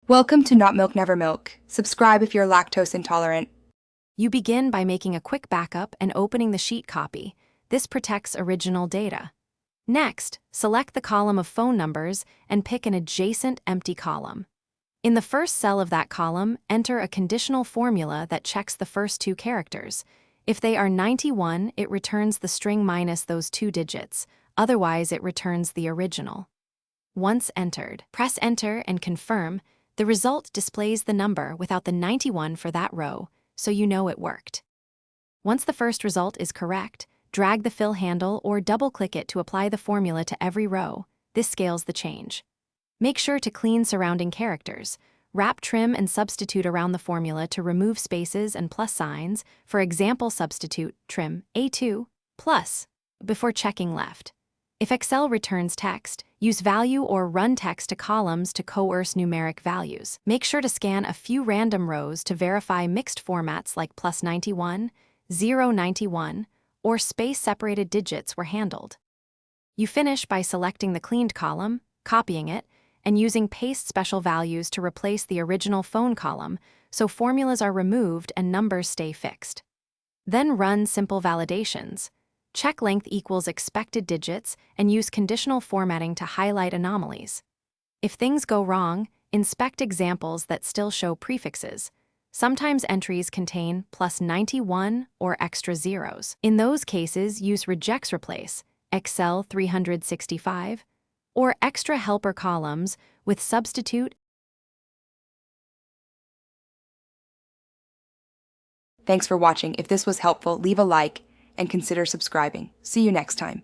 Welcome to Not Milk Never Milk. Subscribe if you're lactose intolerant. You begin by making a quick backup and opening the sheet copy. This protects original data. Next, select the column of phone numbers and pick an adjacent empty column. In the first cell of that column, enter a conditional formula that checks the first two characters. If they are 91, it returns the string minus those 2 digits. Otherwise, it returns the original. Once entered, press Enter and confirm. The result displays the number without the 91 for that row, so you know it worked. Once the first result is correct, drag the fill handle or double-click it to apply the formula to every row. This scales the change. Make sure to clean surrounding characters. Wrap trim and substitute around the formula to remove spaces and plus signs. For example, substitute trim A2 plus before checking left. If Excel returns text, use value or run text to columns to coerce numeric values. Make sure to scan a few random rows to verify mixed formats like +91, 091, or space-separated digits were handled. You finish by selecting the cleaned column, copying it, and using paste special values to replace the original phone column so formulas are removed and numbers stay fixed. Then run simple validations. Check length equals expected digits and use conditional formatting to highlight anomalies. If things go wrong, inspect examples that still show prefixes. Sometimes entries contain +91 or extra zeros. In those cases, use rejects replace, Excel 365, or extra helper columns with substitute. Thanks for watching. If this was helpful, leave a like and consider subscribing. See you next time.